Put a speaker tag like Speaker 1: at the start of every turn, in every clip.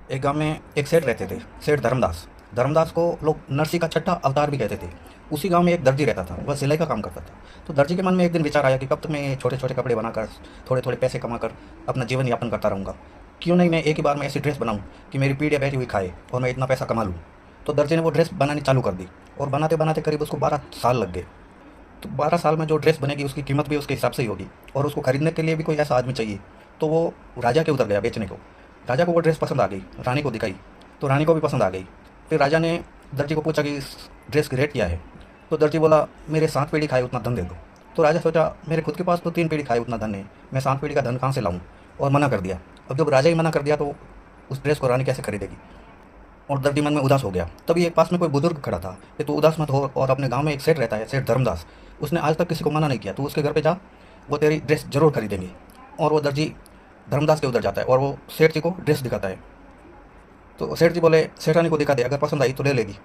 Speaker 1: एक गांव में एक सेठ रहते थे, सेठ धर्मदास। धर्मदास को लोग नरसिंह का छठा अवतार भी कहते थे। उसी गांव में एक दर्जी रहता था, वह सिलाई का काम करता था। तो दर्जी के मन में एक दिन विचार आया कि कब तक मैं छोटे छोटे कपड़े बनाकर थोड़े थोड़े पैसे कमाकर अपना जीवन यापन करता रहूँगा। क्यों नहीं मैं एक ही बार में ऐसी ड्रेस बनाऊँ कि मेरी पीढ़ियाँ बैठी हुई खाए और मैं इतना पैसा कमा लूँ। तो दर्जी ने वो ड्रेस बनानी चालू कर दी और बनाते बनाते करीब उसको 12 साल लग गए। तो 12 साल में जो ड्रेस बनेगी उसकी कीमत भी उसके हिसाब से ही होगी और उसको खरीदने के लिए भी कोई ऐसा आदमी चाहिए। तो वो राजा के उतर गया बेचने को। राजा को वो ड्रेस पसंद आ गई, रानी को दिखाई तो रानी को भी पसंद आ गई। फिर राजा ने दर्जी को पूछा कि इस ड्रेस की रेट क्या है। तो दर्जी बोला मेरे 7 पीढ़ी खाए उतना धन दे दो। तो राजा सोचा मेरे खुद के पास तो 3 पीढ़ी खाए उतना धन है, मैं 7 पीढ़ी का धन कहाँ से लाऊं, और मना कर दिया। अब जब राजा ही मना कर दिया तो उस ड्रेस को रानी कैसे खरीदेगी। और दर्जी मन में उदास हो गया। तभी एक पास में कोई बुजुर्ग खड़ा था कि तू उदास मत हो, और अपने गांव में एक सेठ रहता है, सेठ धर्मदास, उसने आज तक किसी को मना नहीं किया, तू उसके घर पे जा, वो तेरी ड्रेस जरूर खरीदेंगे। और वो दर्जी धर्मदास के उधर जाता है और वो सेठ जी को ड्रेस दिखाता है। तो सेठ जी बोले सेठानी को दिखा दे, अगर पसंद आई तो ले लेगी।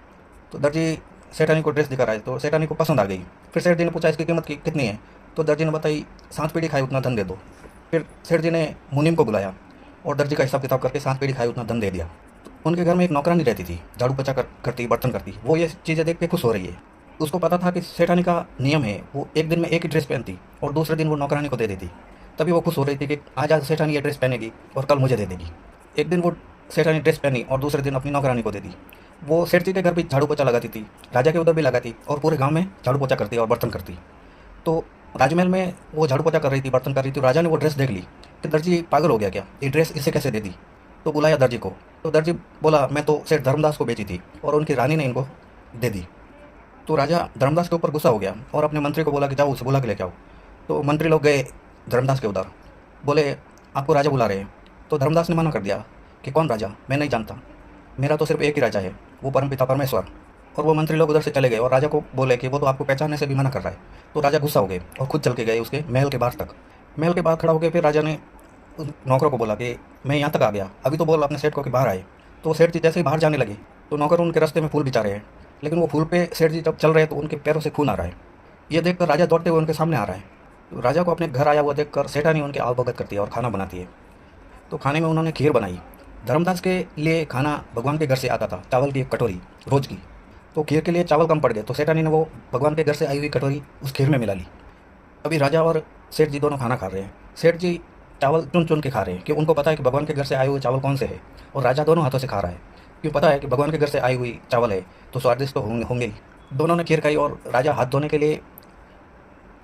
Speaker 1: तो दर्जी सेठानी को ड्रेस दिखा रहा है तो सेठानी को पसंद आ गई। फिर सेठ जी ने पूछा इसकी कीमत कितनी है। तो दर्जी ने बताई 7 पीढ़ी खाई उतना धन दे दो। फिर सेठ जी ने मुनीम को बुलाया और दर्जी का हिसाब किताब करके 7 पीढ़ी खाई उतना धन दे दिया। उनके घर में एक नौकरानी रहती थी, झाड़ू पोछा करती, बर्तन करती। वो ये चीज़ें देख के खुश हो रही है। उसको पता था कि सेठानी का नियम है, वो एक दिन में एक ही ड्रेस पहनती और दूसरे दिन वो नौकरानी को दे देती। तभी वो खुश हो रही थी कि आज सेठानी ये ड्रेस पहनेगी और कल मुझे दे देगी। एक दिन वो सेठानी ड्रेस पहनी और दूसरे दिन अपनी नौकरानी को दे दी। वो सेठ जी के घर भी झाड़ू पोछा लगाती थी, राजा के उधर भी लगाती और पूरे गाँव में झाड़ू पोछा करती और बर्तन करती। तो राजमहल में वो झाड़ू पोछा कर रही थी, बर्तन कर रही थी। राजा ने वो ड्रेस देख ली कि दर्जी पागल हो गया क्या, ये ड्रेस इसे कैसे दे दी। तो बुलाया दर्जी को। तो दर्जी बोला मैं तो सेठ धर्मदास को बेची थी और उनकी रानी ने इनको दे दी। तो राजा धर्मदास के ऊपर गुस्सा हो गया और अपने मंत्री को बोला कि जाओ उसे बुला के लेके आओ। तो मंत्री लोग गए धर्मदास के उधर, बोले आपको राजा बुला रहे हैं। तो धर्मदास ने मना कर दिया कि कौन राजा, मैं नहीं जानता, मेरा तो सिर्फ एक ही राजा है, वो परमपिता परमेश्वर। और वो मंत्री लोग उधर से चले गए और राजा को बोले कि वो तो आपको पहचानने से भी मना कर रहा है। तो राजा गुस्सा हो गए और खुद चल के गए उसके महल के बाहर तक। महल के बाहर खड़ा हो गए। फिर राजा ने उस नौकरों को बोला कि मैं यहाँ तक आ गया, अभी तो बोल अपने सेठ को कि बाहर आए। तो सेठ जी जैसे ही बाहर जाने लगे तो नौकर उनके रास्ते में फूल बिछा रहे हैं, लेकिन वो फूल पे सेठ जी जब चल रहे हैं तो उनके पैरों से खून आ रहा है। ये देखकर राजा दौड़ते हुए उनके सामने आ रहा है। तो राजा को अपने घर आया हुआ देखकर सेठानी उनके आवभगत करती है और खाना बनाती है। तो खाने में उन्होंने खीर बनाई। धर्मदास के लिए खाना भगवान के घर से आता था, चावल की एक कटोरी रोज की। तो खीर के लिए चावल कम पड़ गए तो सेठानी ने वो भगवान के घर से आई हुई कटोरी उस खीर में मिला ली। अभी राजा और सेठ जी दोनों खाना खा रहे हैं। सेठ जी चावल चुन चुन के खा रहे हैं कि उनको पता है कि भगवान के घर से आए हुए चावल कौन से है, और राजा दोनों हाथों से खा रहा है क्यों पता है कि भगवान के घर से आई हुई चावल है तो स्वादिष्ट तो होंगे ही। दोनों ने खीर खाई और राजा हाथ धोने के लिए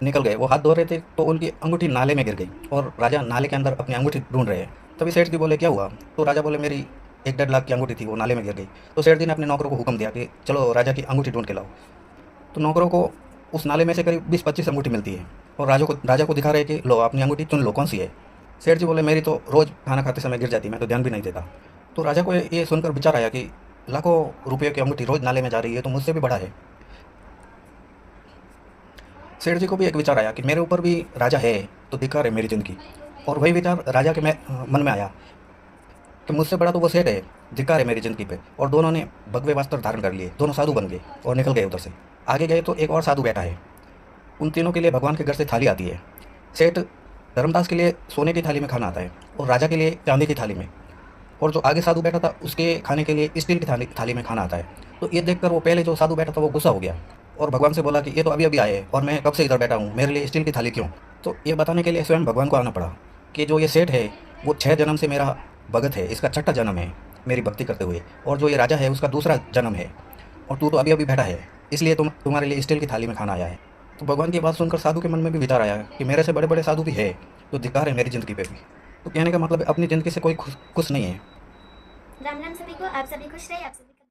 Speaker 1: निकल गए। वो हाथ धो रहे थे तो उनकी अंगूठी नाले में गिर गई और राजा नाले के अंदर अपनी अंगूठी ढूंढ रहे हैं। तभी सेठ जी बोले क्या हुआ। तो राजा बोले मेरी 1-1.5 लाख की अंगूठी थी, वो नाले में गिर गई। तो सेठ जी ने अपने नौकरों को हुक्म दिया कि चलो राजा की अंगूठी ढूंढ के लाओ। तो नौकरों को उस नाले में से करीब 20-25 अंगूठी मिलती है और राजा को दिखा रहे कि लो अपनी अंगूठी चुन लो कौन सी है। सेठ जी बोले मेरी तो रोज़ खाना खाते समय गिर जाती, मैं तो ध्यान भी नहीं देता। तो राजा को ये सुनकर विचार आया कि लाखों रुपये की अंगूठी रोज़ नाले में जा रही है तो मुझसे भी बड़ा है। सेठ जी को भी एक विचार आया कि मेरे ऊपर भी राजा है तो धिक्कार है मेरी ज़िंदगी। और वही विचार राजा के मन में आया कि मुझसे बड़ा तो वो सेठ है, धिक्कार है मेरी ज़िंदगी पे। और दोनों ने भगवे वस्त्र धारण कर लिए, दोनों साधु बन गए और निकल गए उधर से। आगे गए तो एक और साधु बैठा है। उन तीनों के लिए भगवान के घर से थाली आती है। सेठ धर्मदास के लिए सोने की थाली में खाना आता है और राजा के लिए चांदी की थाली में, और जो आगे साधु बैठा था उसके खाने के लिए स्टील की थाली में खाना आता है। तो ये देखकर वो पहले जो साधु बैठा था वो गुस्सा हो गया और भगवान से बोला कि ये तो अभी अभी आए हैं और मैं कब से इधर बैठा हूँ, मेरे लिए स्टील की थाली क्यों। तो ये बताने के लिए स्वयं भगवान को आना पड़ा कि जो ये सेठ है वो 6 जन्म से मेरा भगत है, इसका 6ठा जन्म है मेरी भक्ति करते हुए, और जो ये राजा है उसका दूसरा जन्म है, और तू तो अभी अभी बैठा है इसलिए तुम्हारे लिए स्टील की थाली में खाना आया है। तो भगवान की बात सुनकर साधु के मन में भी विचार आया कि मेरे से बड़े बड़े साधु भी है तो धिक्कार है मेरी ज़िंदगी पे भी। तो कहने का मतलब अपनी ज़िंदगी से कोई खुश नहीं है।
Speaker 2: राम राम सभी को, आप सभी खुश रहिए। आप सभी